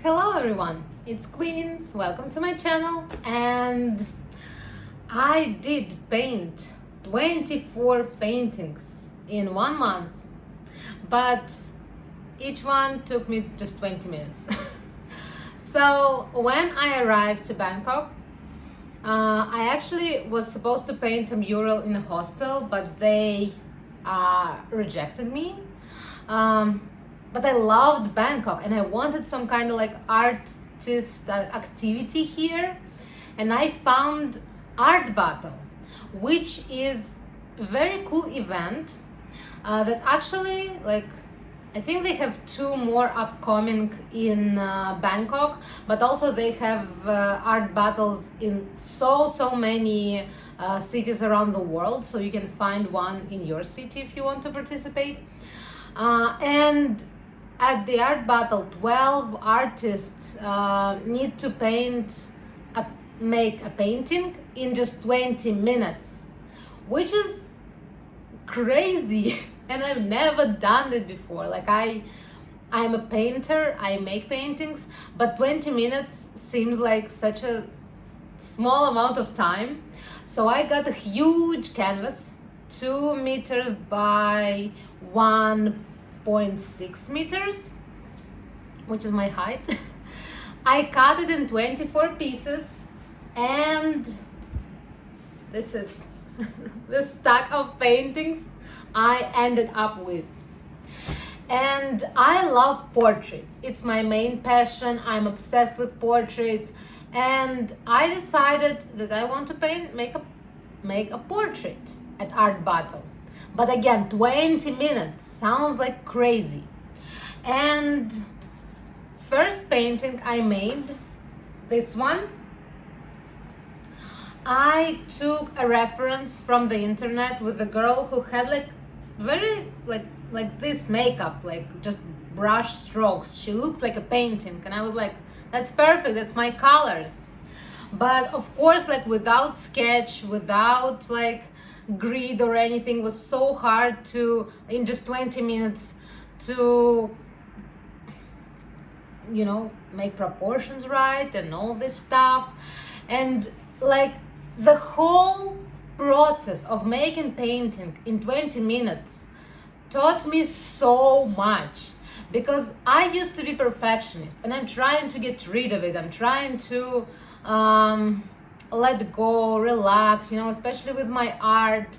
Hello everyone, it's Queen, welcome to my channel, and I did paint 24 paintings in 1 month, but each one took me just 20 minutes. So when I arrived to Bangkok, I actually was supposed to paint a mural in a hostel, but they rejected me. But I loved Bangkok and I wanted some kind of like artist activity here, and I found Art Battle, which is a very cool event that actually, like, I think they have 2 more upcoming in Bangkok, but also they have art battles in so many cities around the world, so you can find one in your city if you want to participate. And at the art battle, 12 artists need to make a painting in just 20 minutes, which is crazy. And I've never done it before. Like, I'm a painter, I make paintings, but 20 minutes seems like such a small amount of time. So I got a huge canvas, 2 meters by 1.6 meters, which is my height. I cut it in 24 pieces, and this is the stack of paintings I ended up with. And I love portraits. It's my main passion. I'm obsessed with portraits, and I decided that I want to make a portrait at Art Battle. But again, 20 minutes sounds like crazy. And first painting I made, this one, I took a reference from the internet with a girl who had like very like this makeup, like just brush strokes. She looked like a painting, and I was like, that's perfect, that's my colors. But of course, like, without sketch, without like grid or anything, was so hard to, in just 20 minutes, to, you know, make proportions right and all this stuff. And like, the whole process of making painting in 20 minutes taught me so much, because I used to be perfectionist and I'm trying to get rid of it. I'm trying to let go, relax, you know, especially with my art,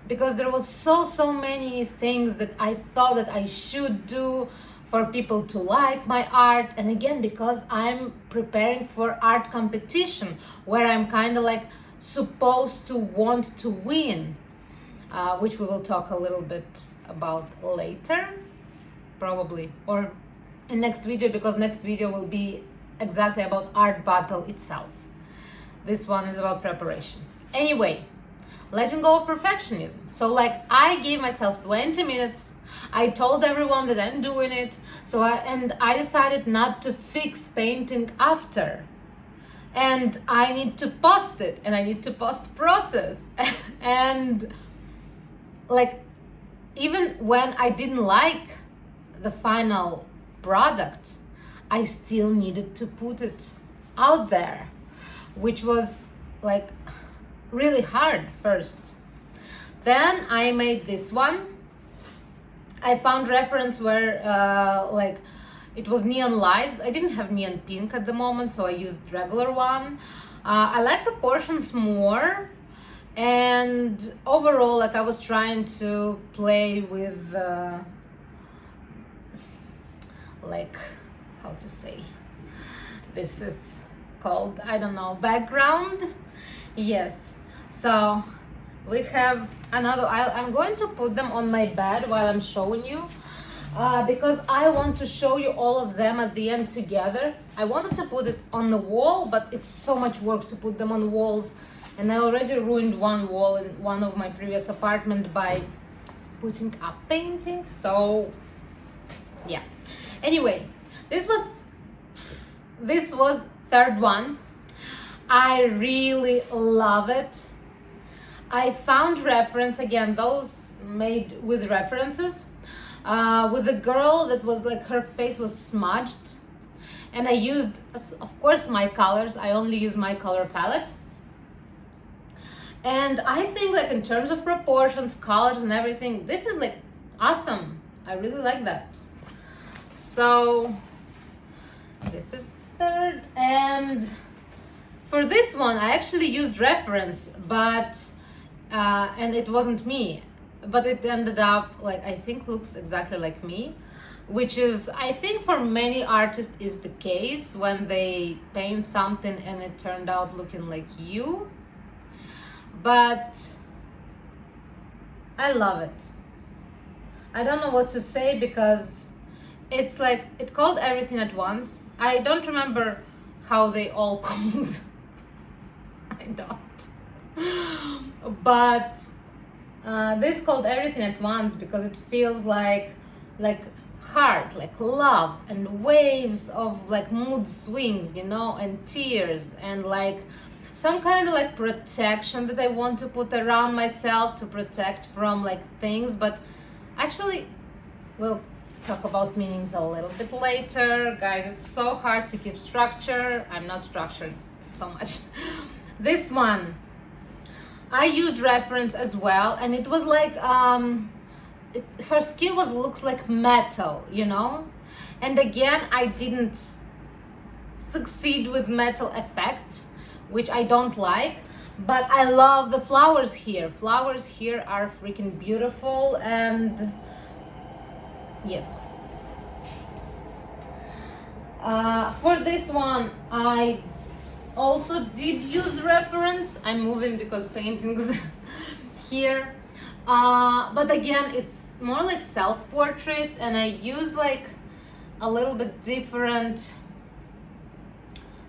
because there was so many things that I thought that I should do for people to like my art. And again, because I'm preparing for art competition where I'm kind of like supposed to want to win, which we will talk a little bit about later, probably, or in next video, because next video will be exactly about art battle itself. This one is about preparation. Anyway, letting go of perfectionism. So like, I gave myself 20 minutes. I told everyone that I'm doing it. So I decided not to fix painting after. And I need to post it, and I need to post process. And like, even when I didn't like the final product, I still needed to put it out there, which was like really hard first. Then I made this one. I found reference where like, it was neon lights. I didn't have neon pink at the moment, so I used regular one. I like proportions more, and overall, like, I was trying to play with like, how to say, this is called, I don't know, background. Yes. So we have another, I'm going to put them on my bed while I'm showing you, because I want to show you all of them at the end together. I wanted to put it on the wall, but it's so much work to put them on walls, and I already ruined one wall in one of my previous apartment by putting up paintings. So yeah. Anyway, this was third one. I really love it. I found reference, again, those made with references, with a girl that was like, her face was smudged, And I used, of course, my colors. I only use my color palette. And I think like in terms of proportions, colors and everything, this is like awesome. I really like that. So this is third. And for this one, I actually used reference, but, and it wasn't me, but it ended up like, I think looks exactly like me, which is, I think for many artists is the case when they paint something and it turned out looking like you. But I love it. I don't know what to say because it's like, it called Everything at Once. I don't remember how they all called. I don't. But this called Everything at Once because it feels like heart, like love, and waves of like mood swings, you know, and tears, and like some kind of like protection that I want to put around myself to protect from like things. But actually, we'll talk about meanings a little bit later. Guys, it's so hard to keep structure. I'm not structured so much. This one, I used reference as well, and it was like, her skin looks like metal, you know? And again, I didn't succeed with metal effect, which I don't like, but I love the flowers here. Flowers here are freaking beautiful, and yes. For this one, I also did use reference. I'm moving because paintings here. But again, it's more like self-portraits, and I used like a little bit different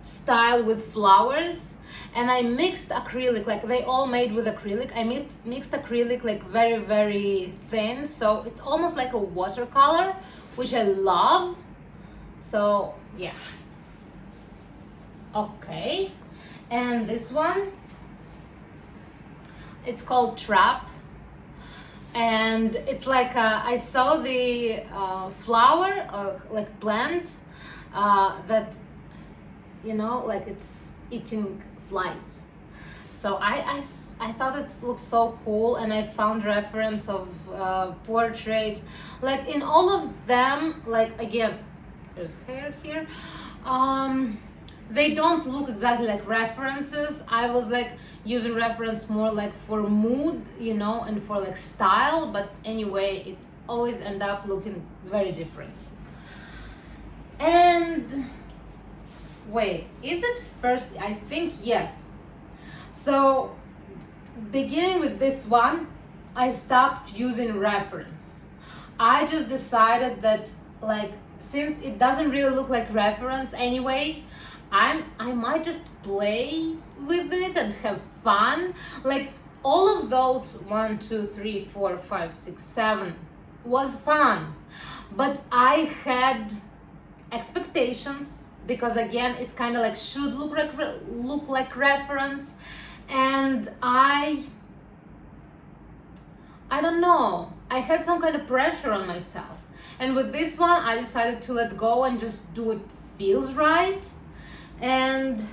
style with flowers, and I mixed acrylic, like they all made with acrylic. I mixed acrylic like very, very thin, so it's almost like a watercolor, which I love. So yeah. Okay, and this one, it's called Trap, and it's like I saw the flower like plant that, you know, like it's eating flies. So I thought it looked so cool, and I found reference of portrait, like in all of them. Like again, there's hair here. They don't look exactly like references. I was like using reference more like for mood, you know, and for like style, but anyway, it always end up looking very different. And wait, is it first? I think yes. So beginning with this one, I stopped using reference. I just decided that, like, since it doesn't really look like reference anyway, I might just play with it and have fun. Like all of those 1, 2, 3, 4, 5, 6, 7 was fun, but I had expectations because again, it's kind of like should look like reference, and I don't know, I had some kind of pressure on myself. And with this one, I decided to let go and just do it feels right. And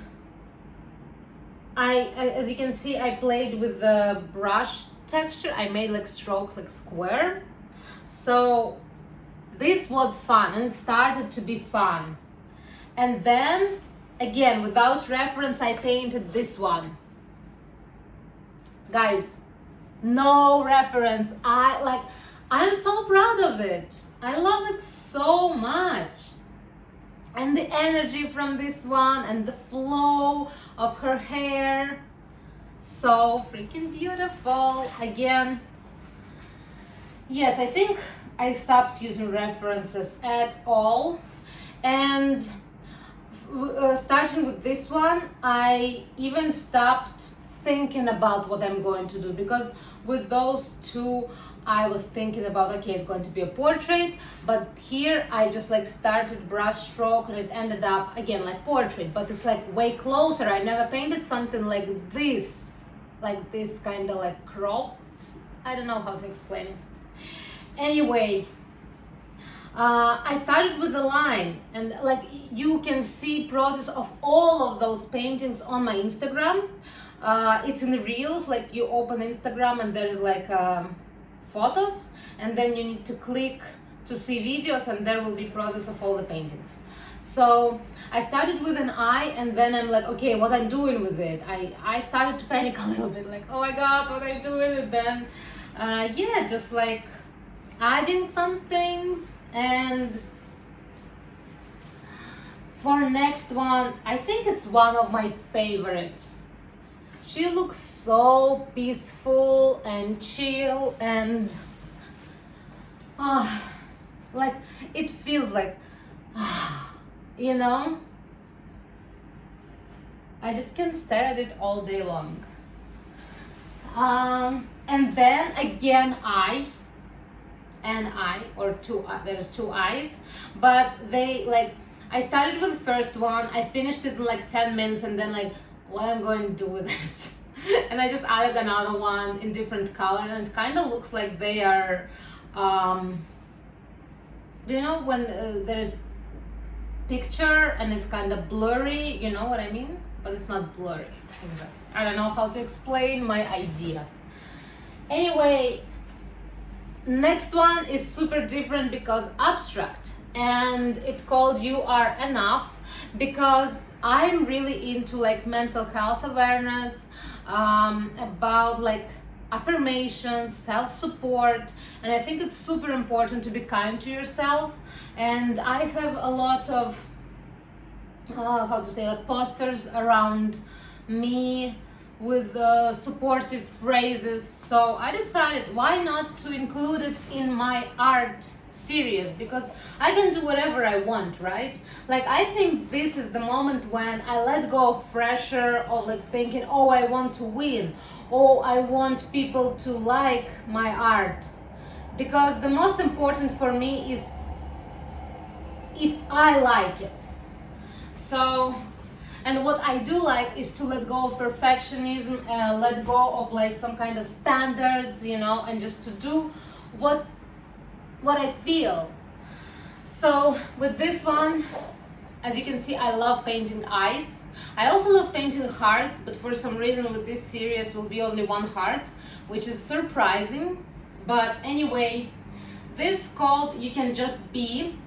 as you can see, I played with the brush texture. I made like strokes like square. So this was fun, and it started to be fun. And then again, without reference, I painted this one. Guys, no reference. I'm so proud of it. I love it so much. And the energy from this one and the flow of her hair, so freaking beautiful. Again, yes, I think I stopped using references at all. And starting with this one, I even stopped thinking about what I'm going to do, because with those two I was thinking about, okay, it's going to be a portrait, but here I just like started brush stroke and it ended up again like portrait, but it's like way closer. I never painted something like this kind of like cropped. I don't know how to explain it. Anyway, I started with the line, and like you can see process of all of those paintings on my Instagram. It's in reels, like you open Instagram and there is like photos, and then you need to click to see videos, and there will be process of all the paintings. So I started with an eye, and then I'm like, okay, what I'm doing with it. I started to panic a little bit, like, oh my god, what I'm doing. And then yeah, just like adding some things. And for next one, I think it's one of my favorite. She looks so peaceful and chill, and like it feels like you know, I just can stare at it all day long. And then again, there's two eyes, but they like, I started with the first one, I finished it in like 10 minutes, and then like, what I'm going to do with it? And I just added another one in different color, and it kind of looks like they are, do you know when there's picture and it's kind of blurry, you know what I mean? But it's not blurry. I don't know how to explain my idea. Anyway, next one is super different because abstract, and it's called You Are Enough, because I'm really into like mental health awareness, about like affirmations, self-support, and I think it's super important to be kind to yourself. And I have a lot of like posters around me with supportive phrases, so I decided why not to include it in my art series, because I can do whatever I want, right? Like I think this is the moment when I let go of pressure of like thinking, oh, I want to win, oh, I want people to like my art, because the most important for me is if I like it. So, and what I do like is to let go of perfectionism, let go of like some kind of standards, you know, and just to do what I feel. So with this one, as you can see, I love painting eyes. I also love painting hearts, but for some reason with this series will be only one heart, which is surprising. But anyway, this called You Can Just Be.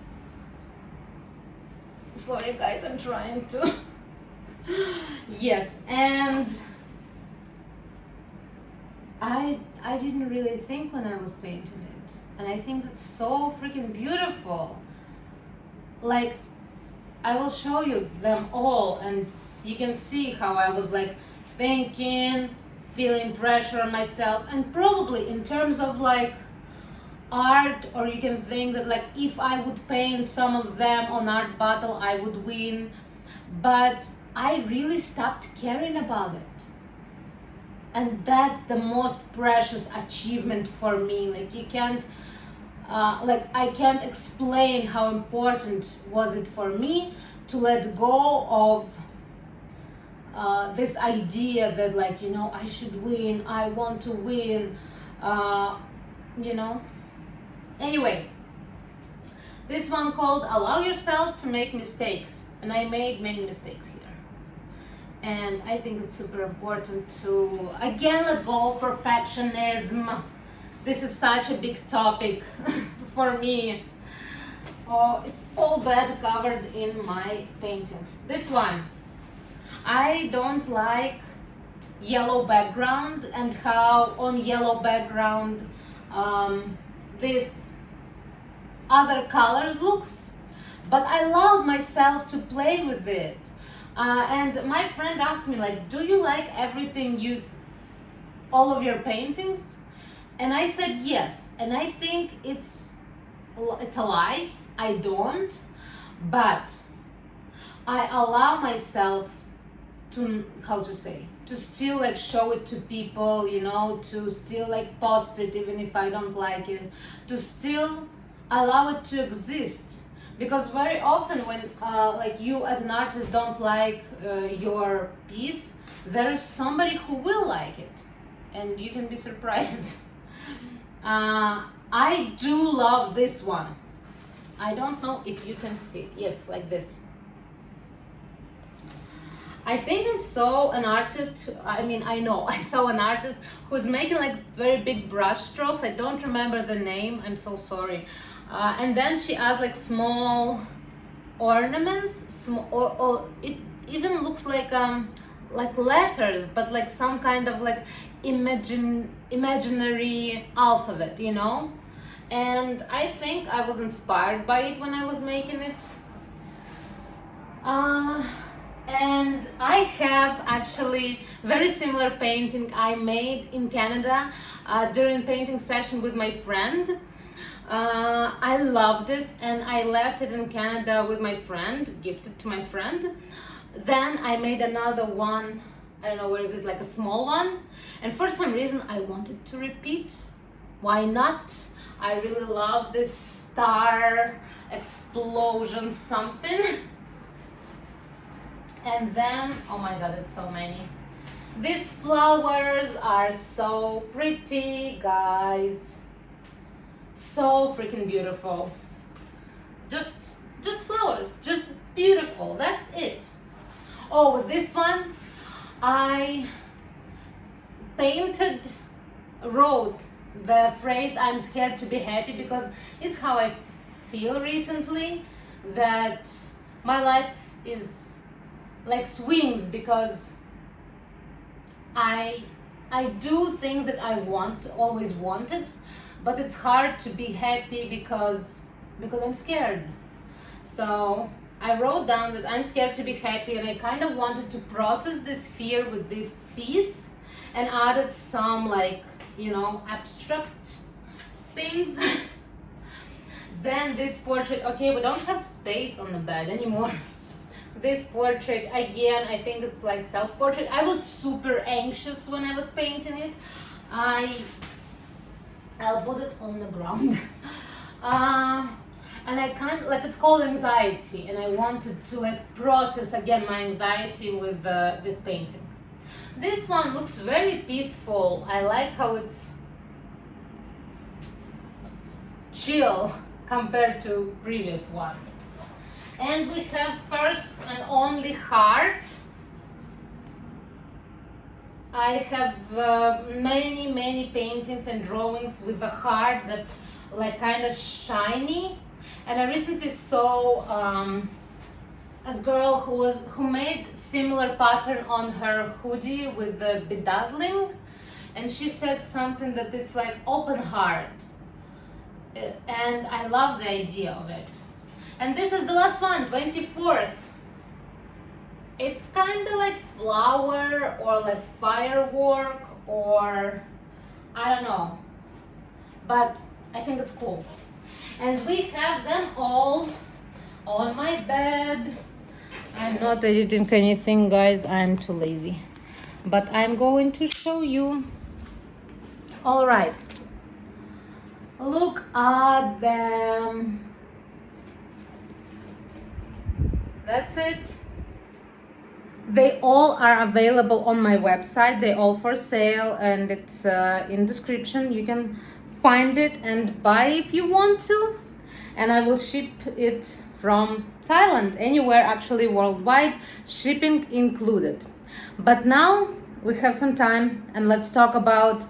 Sorry guys, I'm trying to yes, and I didn't really think when I was painting it, and I think it's so freaking beautiful. Like I will show you them all, and you can see how I was like thinking, feeling pressure on myself, and probably in terms of like art, or you can think that like if I would paint some of them on art battle I would win, but I really stopped caring about it, and that's the most precious achievement for me. Like you can't like I can't explain how important was it for me to let go of this idea that like, you know, I should win, I want to win, you know. Anyway, this one called Allow Yourself to Make Mistakes, and I made many mistakes here, and I think it's super important to again let go of perfectionism. This is such a big topic for me. Oh, it's all bad covered in my paintings. This one, I don't like yellow background and how on yellow background this other colors looks, but I allowed myself to play with it. And my friend asked me like, do you like everything all of your paintings? And I said yes, and I think it's a lie, I don't, but I allow myself to, to still like show it to people, you know, to still like post it even if I don't like it, to still allow it to exist. Because very often when like you as an artist don't like your piece, there is somebody who will like it, and you can be surprised. I do love this one. I don't know if you can see. Yes, like this. I think I saw an artist, I know, I saw an artist who's making like very big brush strokes. I don't remember the name, I'm so sorry. And then she adds like small ornaments, or it even looks like letters, but like some kind of like imaginary alphabet, you know? And I think I was inspired by it when I was making it. And I have actually very similar painting I made in Canada during painting session with my friend. I loved it, and I left it in Canada with my friend, gifted to my friend. Then I made another one, I don't know where is it, like a small one, and for some reason I wanted to repeat. Why not? I really love this star explosion something. And then, oh my god, it's so many. These flowers are so pretty, guys. So freaking beautiful. Just flowers, just beautiful, that's it. Oh, with this one, I wrote the phrase, I'm scared to be happy, because it's how I feel recently, that my life is like swings, because I do things that I always wanted, but it's hard to be happy because I'm scared. So I wrote down that I'm scared to be happy, and I kind of wanted to process this fear with this piece, and added some like, you know, abstract things. Then this portrait, okay, we don't have space on the bed anymore. This portrait, again, I think it's like self-portrait. I was super anxious when I was painting it. I'll put it on the ground. And I kind of, like, it's called anxiety, and I wanted to like process again my anxiety with this painting. This one looks very peaceful. I like how it's chill compared to previous one. And we have first and only heart. I have many paintings and drawings with a heart that like kind of shiny. And I recently saw a girl who made similar pattern on her hoodie with the bedazzling, and she said something that it's like open heart, and I love the idea of it. And this is the last one, 24th. It's kind of like flower or like firework, or I don't know, but I think it's cool. And we have them all on my bed. I'm not editing anything, guys, I'm too lazy, but I'm going to show you. All right, look at them. That's it. They all are available on my website. They all for sale, and it's in description. You can find it and buy if you want to. And I will ship it from Thailand, anywhere actually worldwide, shipping included. But now we have some time, and let's talk about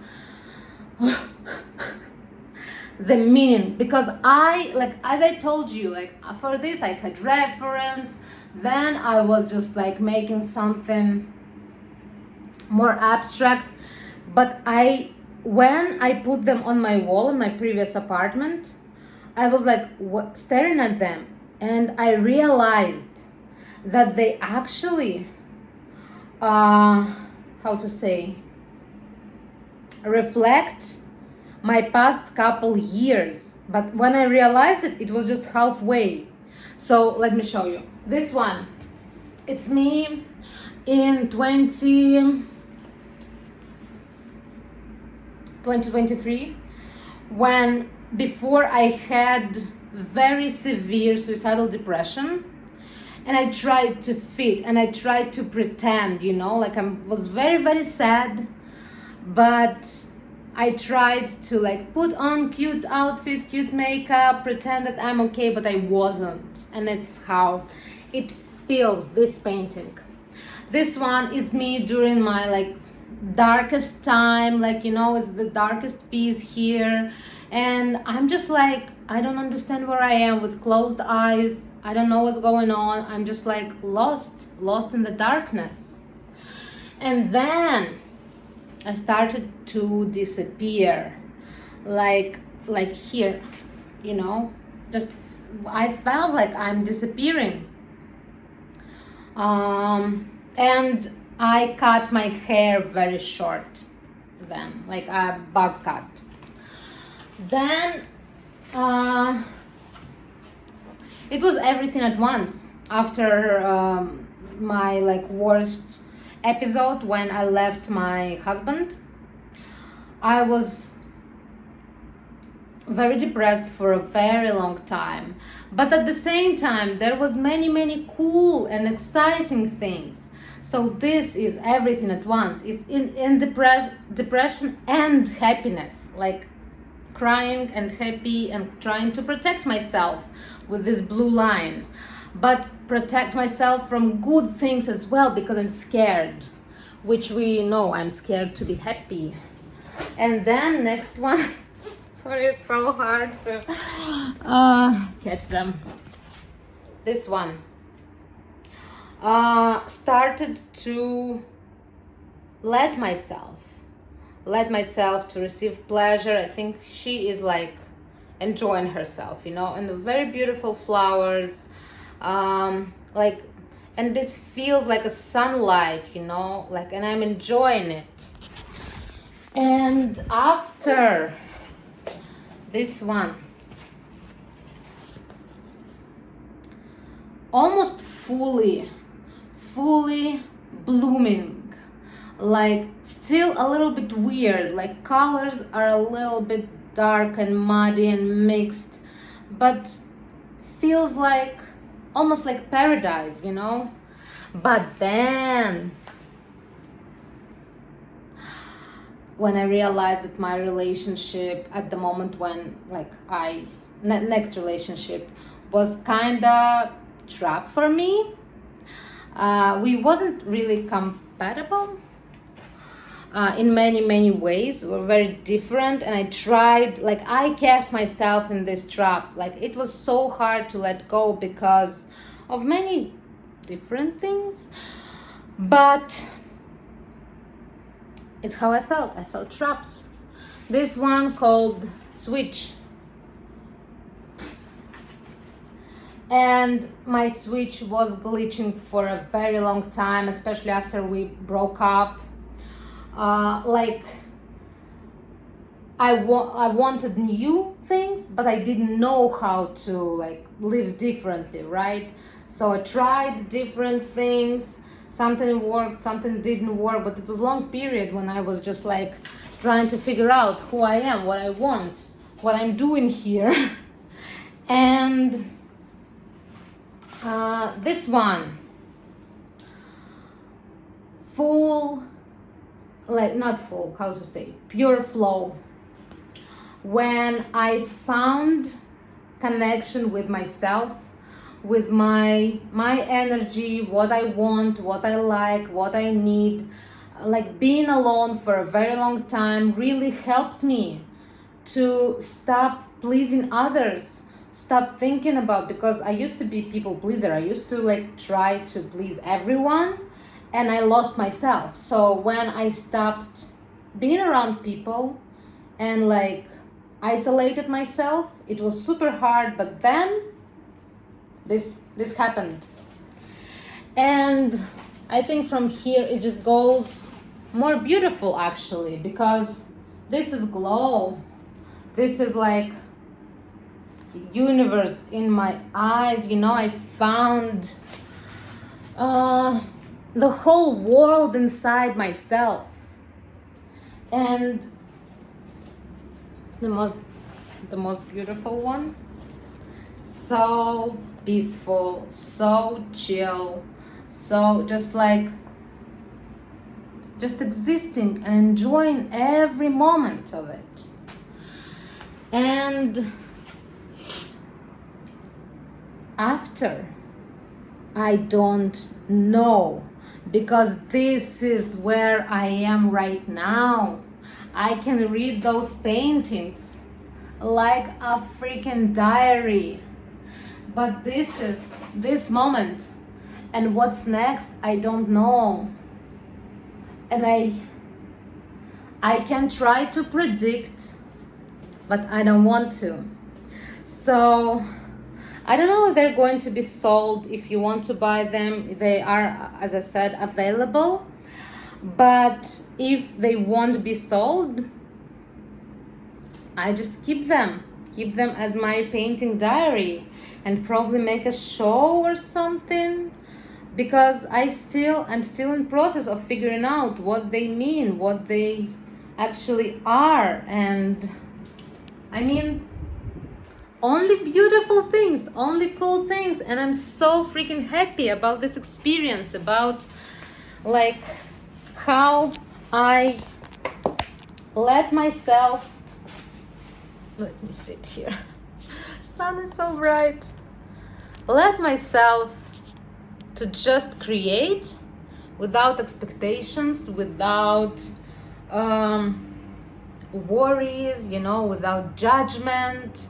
the meaning, because I, like, as I told you, like for this I had reference, then I was just like making something more abstract, but when I put them on my wall in my previous apartment, I was like staring at them, and I realized that they actually how to say, reflect my past couple years. But when I realized it, it was just halfway. So let me show you. This one, it's me in 2023, when before I had very severe suicidal depression, and I tried to fit and I tried to pretend, you know, like I was very sad, but I tried to like put on cute outfit, cute makeup, pretend that I'm okay, but I wasn't. And it's how it feels, this painting. This one is me during my like darkest time, like, you know, it's the darkest piece here. And I'm just like, I don't understand where I am with closed eyes. I don't know what's going on. I'm just like lost in the darkness. And then I started to disappear, like here, you know, just I felt like I'm disappearing. And I cut my hair very short then, like a buzz cut. Then it was everything at once. After my like worst episode when I left my husband, I was very depressed for a very long time, but at the same time there was many cool and exciting things. So this is everything at once. It's in depression and happiness, like crying and happy and trying to protect myself with this blue line, but protect myself from good things as well, because I'm scared, which we know I'm scared to be happy. And then next one, sorry, it's so hard to catch them. This one started to let myself to receive pleasure. I think she is like enjoying herself, you know, and the very beautiful flowers, like, and this feels like a sunlight, you know, like, and I'm enjoying it. And after this one, almost fully blooming, like still a little bit weird, like colors are a little bit dark and muddy and mixed, but feels like almost like paradise, you know. But then when I realized that my relationship at the moment when like next relationship was kinda trap for me, we wasn't really compatible. In many ways, we're very different, and I tried, like I kept myself in this trap. Like it was so hard to let go because of many different things, but it's how I felt trapped. This one called Switch, and my Switch was glitching for a very long time, especially after we broke up. Like I wanted new things, but I didn't know how to like live differently, right? So I tried different things. Something worked, something didn't work, but it was a long period when I was just like trying to figure out who I am, what I want, what I'm doing here. And this one, full, like not full, how to say, pure flow. When I found connection with myself, with my energy, what I want, what I like, what I need, like being alone for a very long time really helped me to stop pleasing others, stop thinking about, because I used to be people pleaser. I used to like try to please everyone, and I lost myself. So when I stopped being around people and like isolated myself, it was super hard, but then this happened. And I think from here it just goes more beautiful actually, because this is glow. This is like the universe in my eyes, you know. I found the whole world inside myself. And the most beautiful one, so peaceful, so chill, so just like just existing and enjoying every moment of it. And after, I don't know, because this is where I am right now. I can read those paintings like a freaking diary. But this is this moment, and what's next, I don't know. And I can try to predict, but I don't want to. So I don't know if they're going to be sold. If you want to buy them, they are, as I said, available. But if they won't be sold, I just keep them as my painting diary, and probably make a show or something, because I'm still in process of figuring out what they mean, what they actually are. And I mean, only beautiful things, only cool things, and I'm so freaking happy about this experience, about like how I let myself, let me sit here, sun is so bright, let myself to just create without expectations, without worries, you know, without judgment,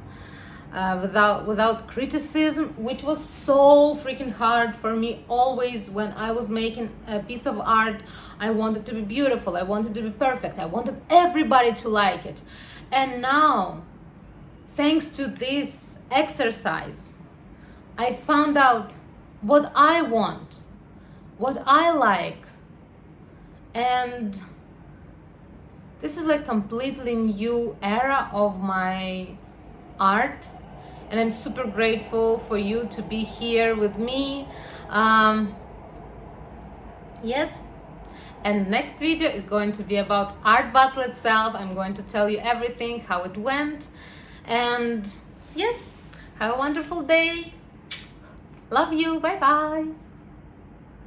without criticism, which was so freaking hard for me. Always when I was making a piece of art, I wanted to be beautiful, I wanted to be perfect, I wanted everybody to like it. And now, thanks to this exercise, I found out what I want, what I like, and this is like completely new era of my art, and I'm super grateful for you to be here with me. Yes, and next video is going to be about art battle itself. I'm going to tell you everything, how it went, and yes, have a wonderful day. Love you. Bye bye.